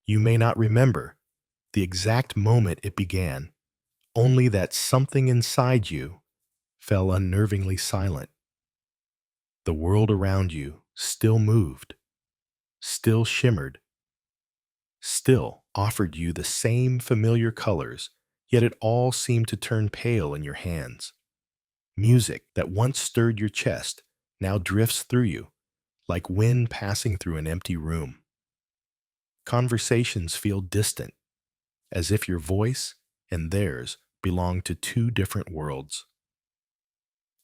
You may not remember the exact moment it began, only that something inside you fell unnervingly silent. The world around you still moved, still shimmered, still offered you the same familiar colors, yet it all seemed to turn pale in your hands. Music that once stirred your chest now drifts through you, like wind passing through an empty room. Conversations feel distant, as if your voice and theirs belong to two different worlds.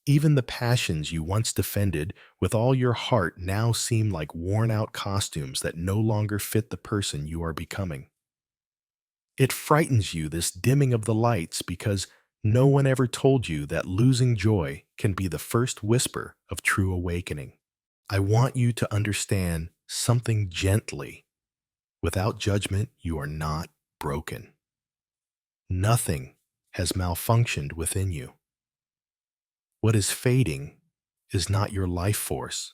Even the passions you once defended with all your heart now seem like worn-out costumes that no longer fit the person you are becoming. It frightens you, this dimming of the lights, because no one ever told you that losing joy can be the first whisper of true awakening. I want you to understand something gently. Without judgment, you are not broken. Nothing has malfunctioned within you. What is fading is not your life force,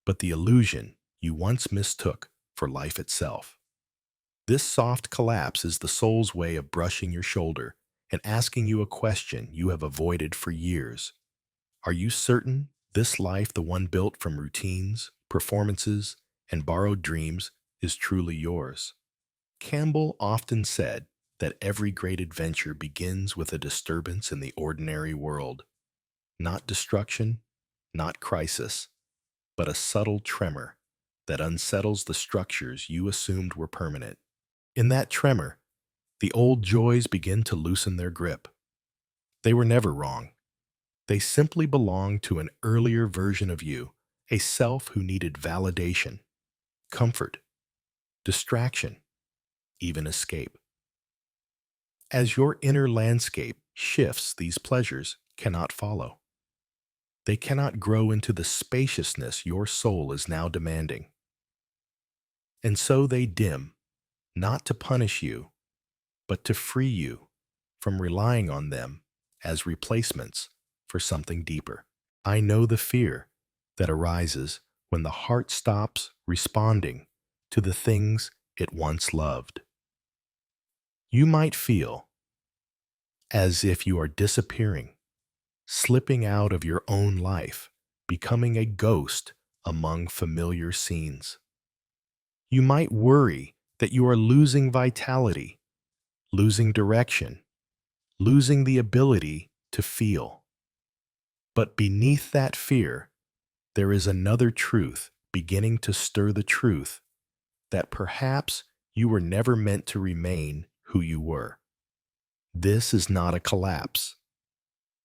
but the illusion you once mistook for life itself. This soft collapse is the soul's way of brushing your shoulder and asking you a question you have avoided for years. Are you certain this life, the one built from routines, performances, and borrowed dreams, is truly yours? Campbell often said that every great adventure begins with a disturbance in the ordinary world. Not destruction, not crisis, but a subtle tremor that unsettles the structures you assumed were permanent. In that tremor, the old joys begin to loosen their grip. They were never wrong. They simply belonged to an earlier version of you, a self who needed validation, comfort, distraction, even escape. As your inner landscape shifts, these pleasures cannot follow. They cannot grow into the spaciousness your soul is now demanding. And so they dim, not to punish you, but to free you from relying on them as replacements for something deeper. I know the fear that arises when the heart stops responding to the things it once loved. You might feel as if you are disappearing, slipping out of your own life, becoming a ghost among familiar scenes. You might worry that you are losing vitality, losing direction, losing the ability to feel. But beneath that fear, there is another truth beginning to stir the truth that perhaps you were never meant to remain who you were. This is not a collapse.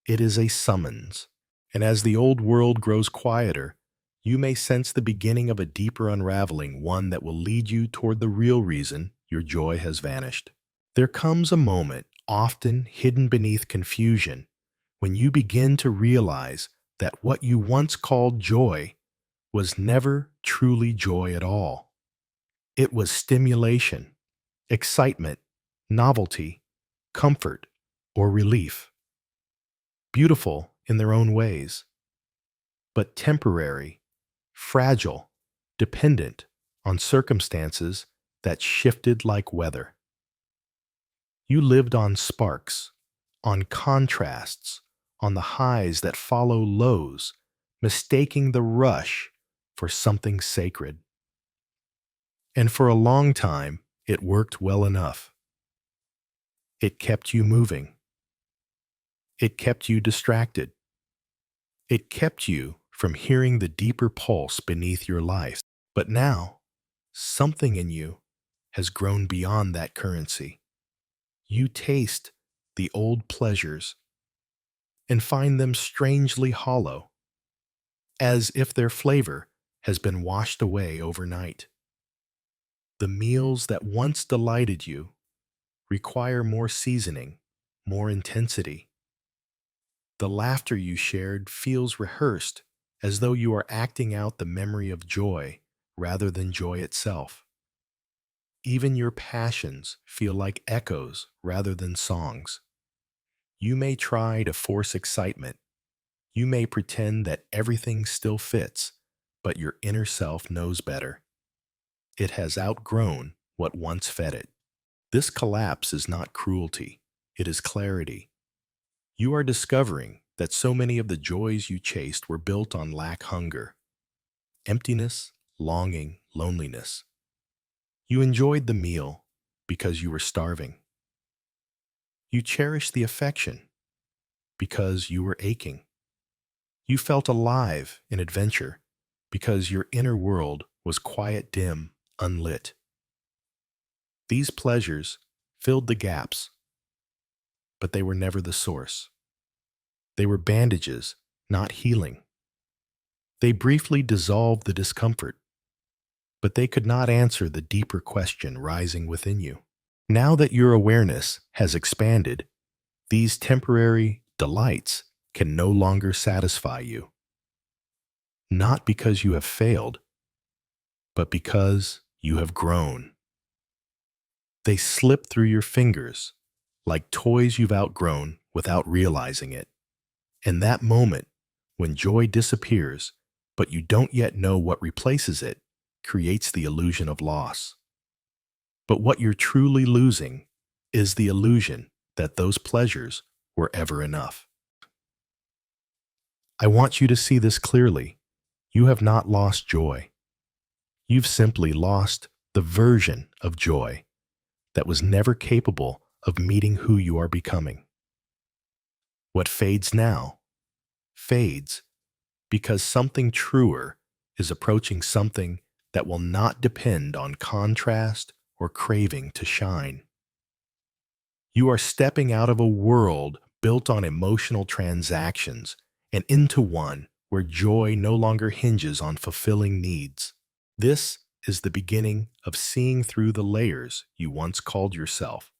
It is a summons, and as the old world grows quieter, you may sense the beginning of a deeper unraveling, one that will lead you toward the real reason your joy has vanished. There comes a moment, often hidden beneath confusion, when you begin to realize that what you once called joy was never truly joy at all. It was stimulation, excitement, novelty, comfort, or relief. Beautiful in their own ways, but temporary, fragile, dependent on circumstances that shifted like weather. You lived on sparks, on contrasts, on the highs that follow lows, mistaking the rush for something sacred. And for a long time, it worked well enough. It kept you moving. It kept you distracted. It kept you from hearing the deeper pulse beneath your life. But now, something in you has grown beyond that currency. You taste the old pleasures and find them strangely hollow, as if their flavor has been washed away overnight. The meals that once delighted you require more seasoning, more intensity. The laughter you shared feels rehearsed, as though you are acting out the memory of joy rather than joy itself. Even your passions feel like echoes rather than songs. You may try to force excitement. You may pretend that everything still fits, but your inner self knows better. It has outgrown what once fed it. This collapse is not cruelty, it is clarity. You are discovering that so many of the joys you chased were built on lack hunger, emptiness, longing, loneliness. You enjoyed the meal because you were starving. You cherished the affection because you were aching. You felt alive in adventure because your inner world was quiet, dim, unlit. These pleasures filled the gaps, but they were never the source. They were bandages, not healing. They briefly dissolved the discomfort, but they could not answer the deeper question rising within you. Now that your awareness has expanded, these temporary delights can no longer satisfy you. Not because you have failed, but because you have grown. They slip through your fingers like toys you've outgrown without realizing it. And that moment, when joy disappears, but you don't yet know what replaces it, creates the illusion of loss. But what you're truly losing is the illusion that those pleasures were ever enough. I want you to see this clearly. You have not lost joy. You've simply lost the version of joy that was never capable of meeting who you are becoming. What fades now fades because something truer is approaching, something that will not depend on contrast or craving to shine. You are stepping out of a world built on emotional transactions and into one where joy no longer hinges on fulfilling needs. This is the beginning of seeing through the layers you once called yourself,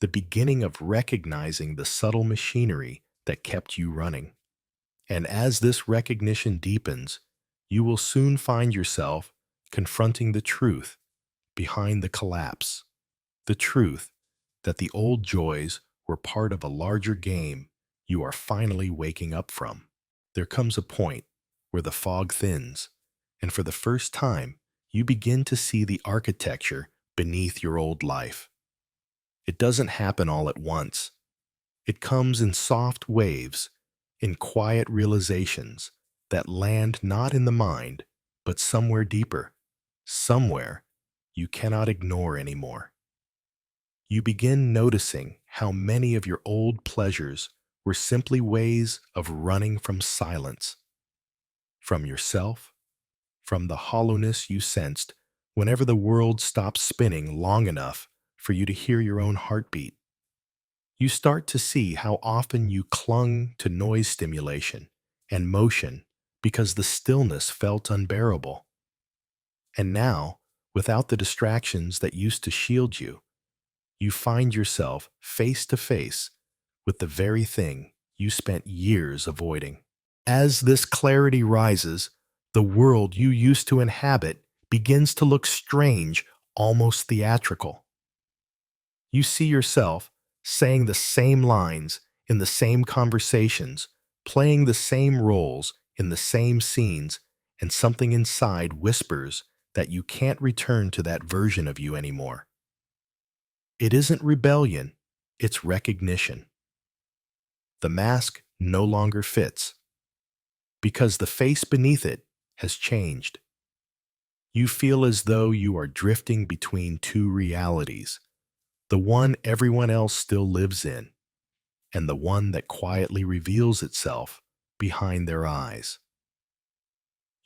the beginning of recognizing the subtle machinery that kept you running. And as this recognition deepens, you will soon find yourself confronting the truth behind the collapse, the truth that the old joys were part of a larger game you are finally waking up from. There comes a point where the fog thins, and for the first time, you begin to see the architecture beneath your old life. It doesn't happen all at once. It comes in soft waves, in quiet realizations that land not in the mind, but somewhere deeper, somewhere you cannot ignore anymore. You begin noticing how many of your old pleasures were simply ways of running from silence, from yourself, from the hollowness you sensed whenever the world stopped spinning long enough for you to hear your own heartbeat. You start to see how often you clung to noise stimulation and motion because the stillness felt unbearable. And now, without the distractions that used to shield you, you find yourself face to face with the very thing you spent years avoiding. As this clarity rises, the world you used to inhabit begins to look strange, almost theatrical. You see yourself saying the same lines in the same conversations, playing the same roles in the same scenes, and something inside whispers that you can't return to that version of you anymore. It isn't rebellion, it's recognition. The mask no longer fits because the face beneath it has changed. You feel as though you are drifting between two realities, the one everyone else still lives in, and the one that quietly reveals itself behind their eyes.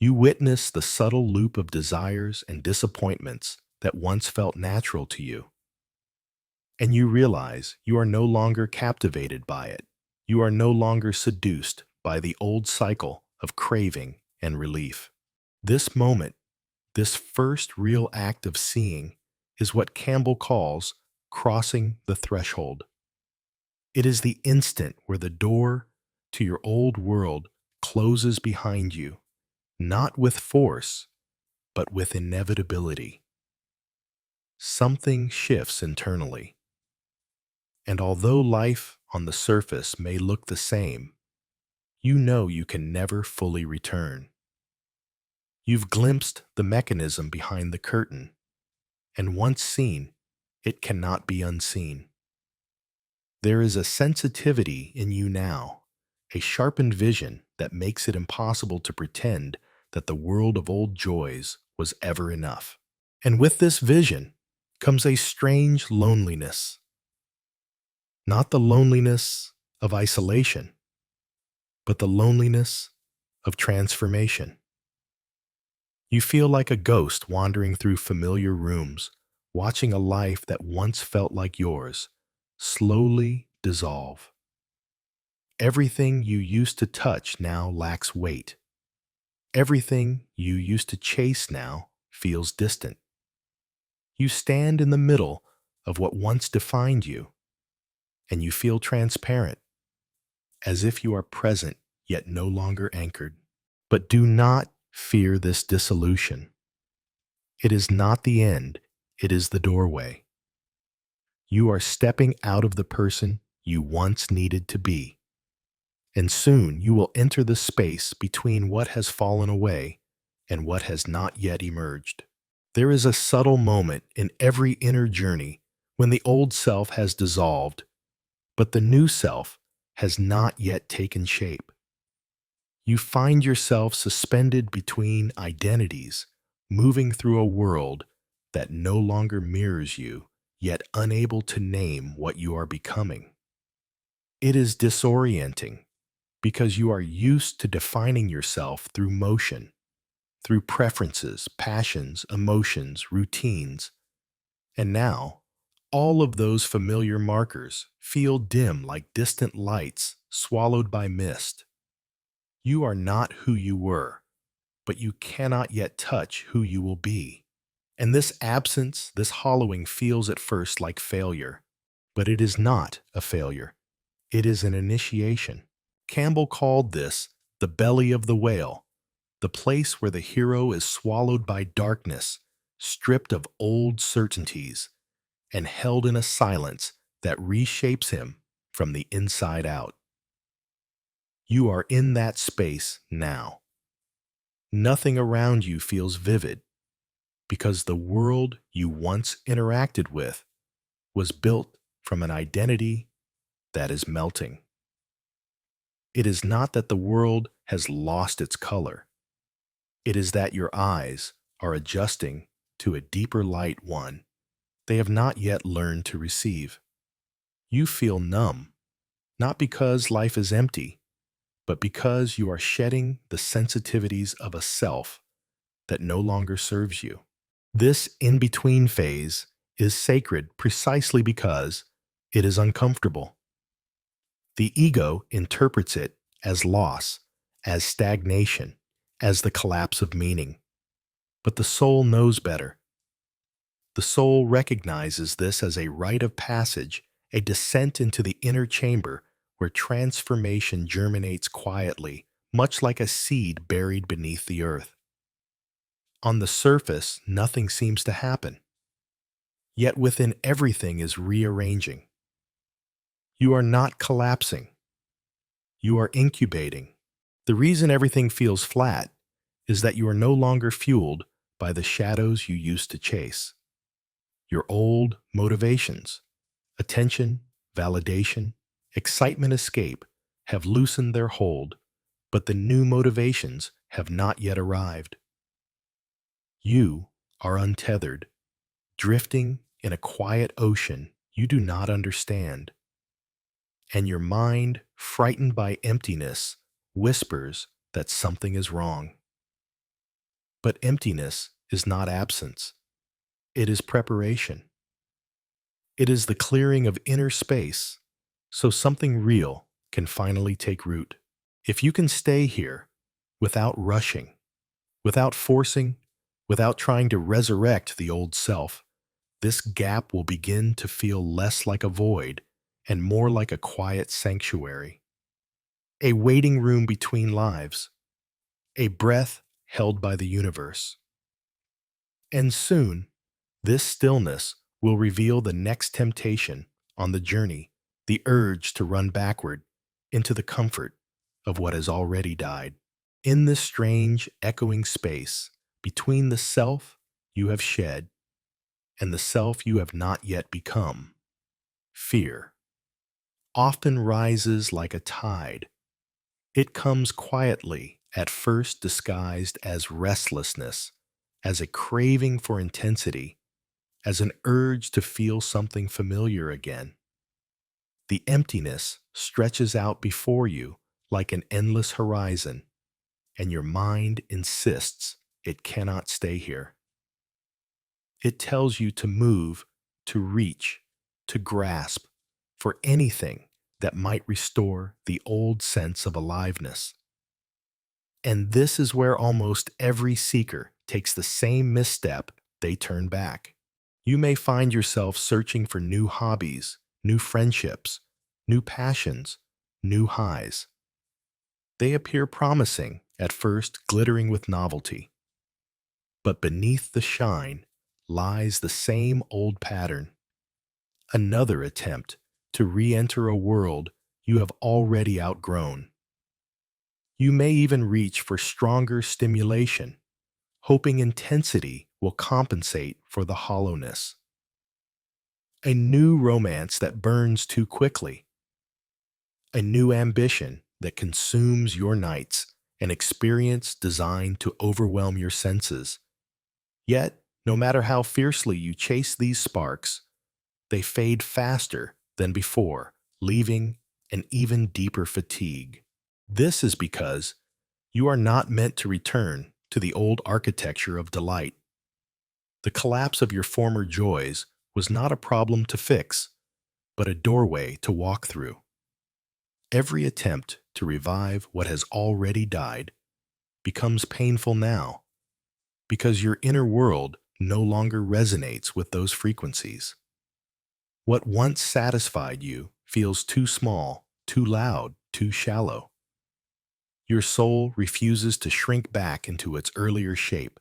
You witness the subtle loop of desires and disappointments that once felt natural to you, and you realize you are no longer captivated by it. You are no longer seduced by the old cycle of craving and relief. This moment, this first real act of seeing, is what Campbell calls crossing the threshold. It is the instant where the door to your old world closes behind you, not with force, but with inevitability. Something shifts internally. And although life on the surface may look the same, you know you can never fully return. You've glimpsed the mechanism behind the curtain, and once seen, it cannot be unseen. There is a sensitivity in you now, a sharpened vision that makes it impossible to pretend that the world of old joys was ever enough. And with this vision comes a strange loneliness, not the loneliness of isolation, but the loneliness of transformation. You feel like a ghost wandering through familiar rooms, watching a life that once felt like yours slowly dissolve. Everything you used to touch now lacks weight. Everything you used to chase now feels distant. You stand in the middle of what once defined you, and you feel transparent, as if you are present yet no longer anchored. But do not fear this dissolution. It is not the end, it is the doorway. You are stepping out of the person you once needed to be, and soon you will enter the space between what has fallen away and what has not yet emerged. There is a subtle moment in every inner journey when the old self has dissolved, but the new self has not yet taken shape. You find yourself suspended between identities, moving through a world that no longer mirrors you, yet unable to name what you are becoming. It is disorienting because you are used to defining yourself through motion, through preferences, passions, emotions, routines, and now all of those familiar markers feel dim like distant lights swallowed by mist. You are not who you were, but you cannot yet touch who you will be. And this absence, this hollowing feels at first like failure, but it is not a failure. It is an initiation. Campbell called this the belly of the whale, the place where the hero is swallowed by darkness, stripped of old certainties, and held in a silence that reshapes him from the inside out. You are in that space now. Nothing around you feels vivid because the world you once interacted with was built from an identity that is melting. It is not that the world has lost its color. It is that your eyes are adjusting to a deeper light one they have not yet learned to receive. You feel numb, not because life is empty, but because you are shedding the sensitivities of a self that no longer serves you. This in-between phase is sacred precisely because it is uncomfortable. The ego interprets it as loss, as stagnation, as the collapse of meaning. But the soul knows better. The soul recognizes this as a rite of passage, a descent into the inner chamber where transformation germinates quietly, much like a seed buried beneath the earth. On the surface, nothing seems to happen. Yet within everything is rearranging. You are not collapsing. You are incubating. The reason everything feels flat is that you are no longer fueled by the shadows you used to chase. Your old motivations, attention, validation, excitement, escape, have loosened their hold, but the new motivations have not yet arrived. You are untethered, drifting in a quiet ocean you do not understand. And your mind, frightened by emptiness, whispers that something is wrong. But emptiness is not absence. It is preparation. It is the clearing of inner space so something real can finally take root. If you can stay here without rushing, without forcing, without trying to resurrect the old self, this gap will begin to feel less like a void and more like a quiet sanctuary, a waiting room between lives, a breath held by the universe. And soon, this stillness will reveal the next temptation on the journey, the urge to run backward into the comfort of what has already died. In this strange, echoing space between the self you have shed and the self you have not yet become. Fear often rises like a tide. It comes quietly, at first disguised as restlessness, as a craving for intensity, as an urge to feel something familiar again. The emptiness stretches out before you like an endless horizon, and your mind insists it cannot stay here. It tells you to move, to reach, to grasp for anything that might restore the old sense of aliveness. And this is where almost every seeker takes the same misstep. They turn back. You may find yourself searching for new hobbies, new friendships, new passions, new highs. They appear promising, at first glittering with novelty. But beneath the shine lies the same old pattern, another attempt to re-enter a world you have already outgrown. You may even reach for stronger stimulation, hoping intensity will compensate for the hollowness. A new romance that burns too quickly, a new ambition that consumes your nights, an experience designed to overwhelm your senses. Yet, no matter how fiercely you chase these sparks, they fade faster than before, leaving an even deeper fatigue. This is because you are not meant to return to the old architecture of delight. The collapse of your former joys was not a problem to fix, but a doorway to walk through. Every attempt to revive what has already died becomes painful now because your inner world no longer resonates with those frequencies. What once satisfied you feels too small, too loud, too shallow. Your soul refuses to shrink back into its earlier shape,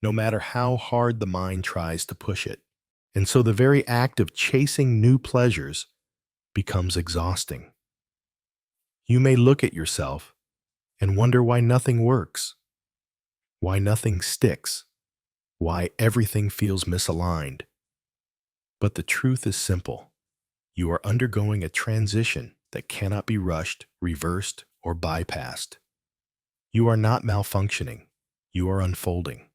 no matter how hard the mind tries to push it. And so the very act of chasing new pleasures becomes exhausting. You may look at yourself and wonder why nothing works, why nothing sticks, why everything feels misaligned. But the truth is simple. You are undergoing a transition that cannot be rushed, reversed, or bypassed. You are not malfunctioning. You are unfolding.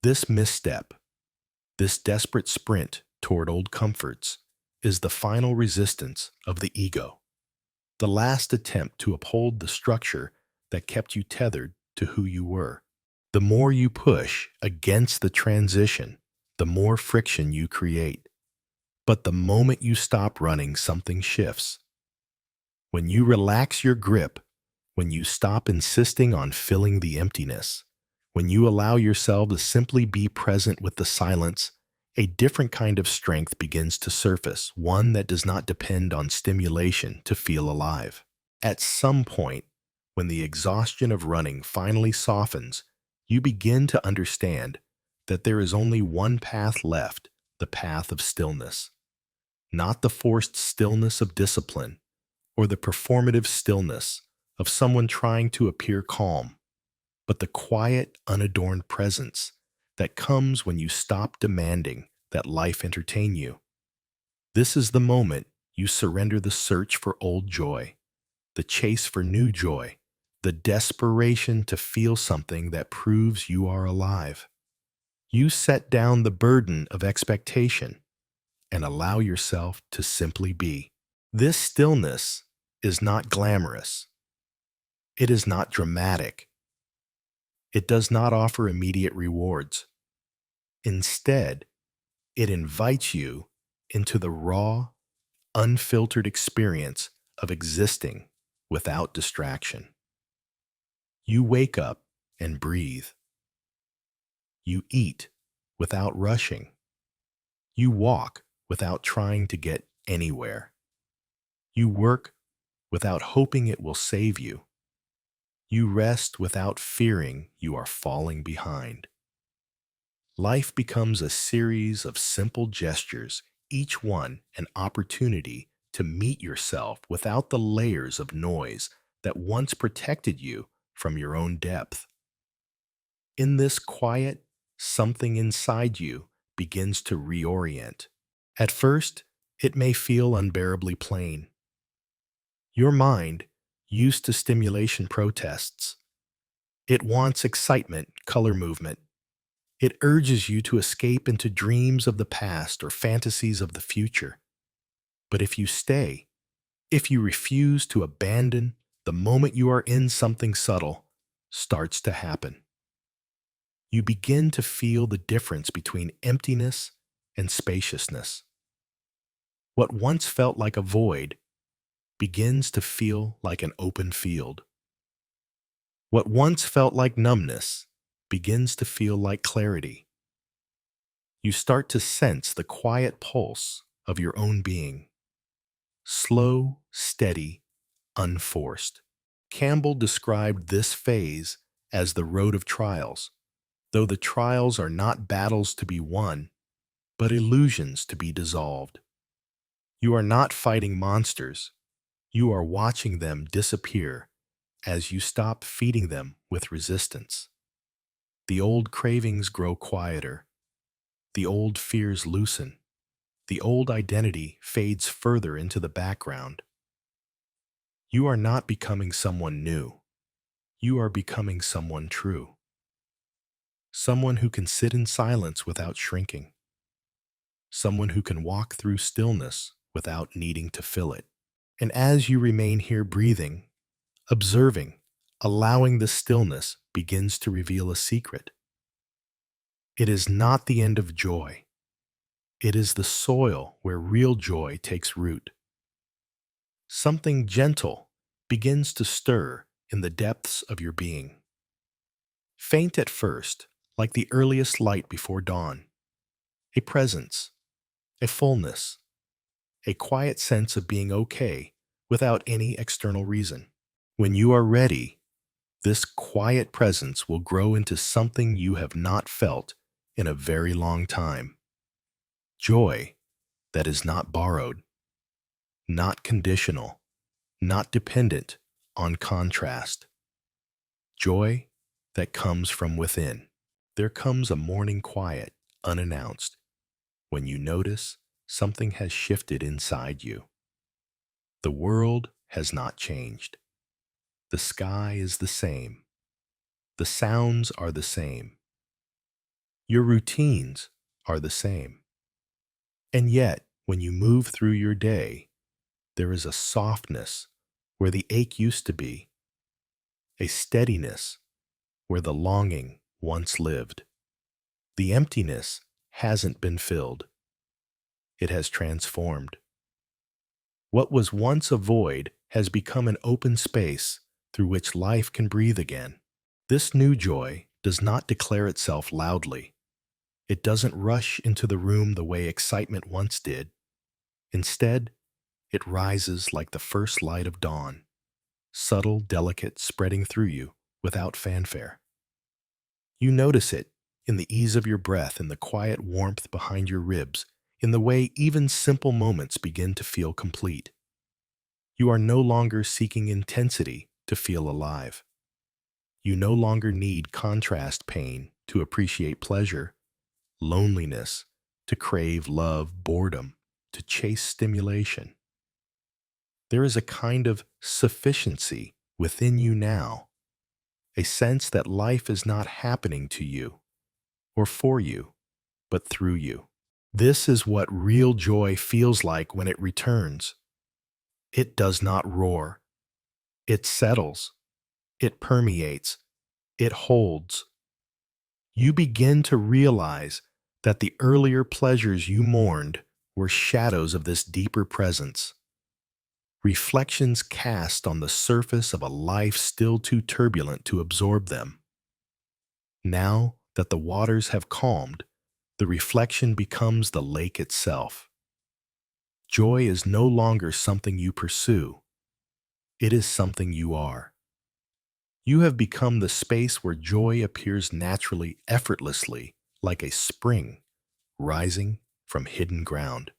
This misstep, this desperate sprint toward old comforts, is the final resistance of the ego, the last attempt to uphold the structure that kept you tethered to who you were. The more you push against the transition, the more friction you create. But the moment you stop running, something shifts. When you relax your grip, when you stop insisting on filling the emptiness, when you allow yourself to simply be present with the silence, a different kind of strength begins to surface, one that does not depend on stimulation to feel alive. At some point, when the exhaustion of running finally softens, you begin to understand that there is only one path left, the path of stillness. Not the forced stillness of discipline, or the performative stillness of someone trying to appear calm, but the quiet, unadorned presence that comes when you stop demanding that life entertain you. This is the moment you surrender the search for old joy, the chase for new joy, the desperation to feel something that proves you are alive. You set down the burden of expectation and allow yourself to simply be. This stillness is not glamorous. It is not dramatic. It does not offer immediate rewards. Instead, it invites you into the raw, unfiltered experience of existing without distraction. You wake up and breathe. You eat without rushing. You walk without trying to get anywhere. You work without hoping it will save you. You rest without fearing you are falling behind. Life becomes a series of simple gestures, each one an opportunity to meet yourself without the layers of noise that once protected you from your own depth. In this quiet, something inside you begins to reorient. At first, it may feel unbearably plain. Your mind, used to stimulation protests. It wants excitement, color movement. It urges you to escape into dreams of the past or fantasies of the future. But if you stay, if you refuse to abandon, the moment you are in, something subtle starts to happen. You begin to feel the difference between emptiness and spaciousness. What once felt like a void begins to feel like an open field. What once felt like numbness begins to feel like clarity. You start to sense the quiet pulse of your own being. Slow, steady, unforced. Campbell described this phase as the road of trials, though the trials are not battles to be won, but illusions to be dissolved. You are not fighting monsters. You are watching them disappear as you stop feeding them with resistance. The old cravings grow quieter. The old fears loosen. The old identity fades further into the background. You are not becoming someone new. You are becoming someone true. Someone who can sit in silence without shrinking. Someone who can walk through stillness without needing to fill it. And as you remain here breathing, observing, allowing the stillness begins to reveal a secret. It is not the end of joy. It is the soil where real joy takes root. Something gentle begins to stir in the depths of your being. Faint at first, like the earliest light before dawn. A presence, a fullness, a quiet sense of being okay without any external reason. When you are ready, this quiet presence will grow into something you have not felt in a very long time. Joy that is not borrowed, not conditional, not dependent on contrast. Joy that comes from within. There comes a morning quiet, unannounced, when you notice something has shifted inside you. The world has not changed. The sky is the same. The sounds are the same. Your routines are the same. And yet, when you move through your day, there is a softness where the ache used to be, a steadiness where the longing once lived. The emptiness hasn't been filled. It has transformed. What was once a void has become an open space through which life can breathe again. This new joy does not declare itself loudly. It doesn't rush into the room the way excitement once did. Instead, it rises like the first light of dawn, subtle, delicate, spreading through you without fanfare. You notice it in the ease of your breath, in the quiet warmth behind your ribs, in the way even simple moments begin to feel complete. You are no longer seeking intensity to feel alive. You no longer need contrast pain to appreciate pleasure, loneliness to crave love, boredom to chase stimulation. There is a kind of sufficiency within you now, a sense that life is not happening to you or for you, but through you. This is what real joy feels like when it returns. It does not roar. It settles. It permeates. It holds. You begin to realize that the earlier pleasures you mourned were shadows of this deeper presence, reflections cast on the surface of a life still too turbulent to absorb them. Now that the waters have calmed, the reflection becomes the lake itself. Joy is no longer something you pursue. It is something you are. You have become the space where joy appears naturally, effortlessly, like a spring rising from hidden ground.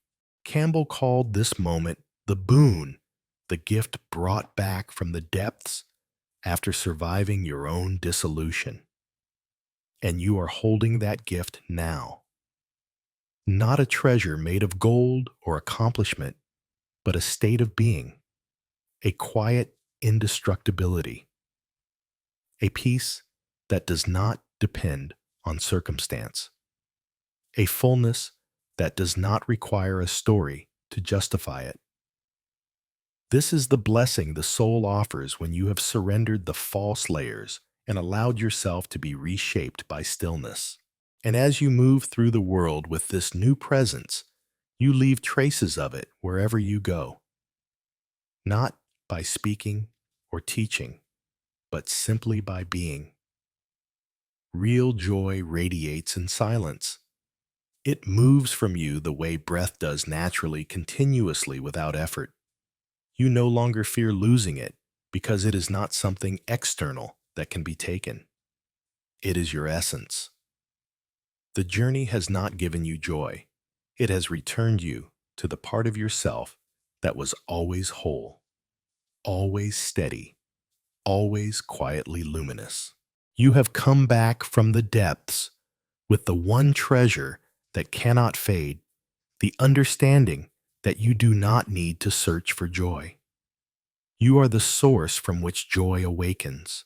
Campbell called this moment the boon, the gift brought back from the depths after surviving your own dissolution. And you are holding that gift now. not a treasure made of gold or accomplishment, but a state of being, a quiet indestructibility, a peace that does not depend on circumstance, a fullness that does not require a story to justify it. This is the blessing the soul offers when you have surrendered the false layers and allowed yourself to be reshaped by stillness. And as you move through the world with this new presence, you leave traces of it wherever you go, not by speaking or teaching, but simply by being. Real joy radiates in silence. It moves from you the way breath does naturally, continuously, without effort. You no longer fear losing it because it is not something external that can be taken. It is your essence. The journey has not given you joy. It has returned you to the part of yourself that was always whole, always steady, always quietly luminous. You have come back from the depths with the one treasure that cannot fade, the understanding that you do not need to search for joy. You are the source from which joy awakens.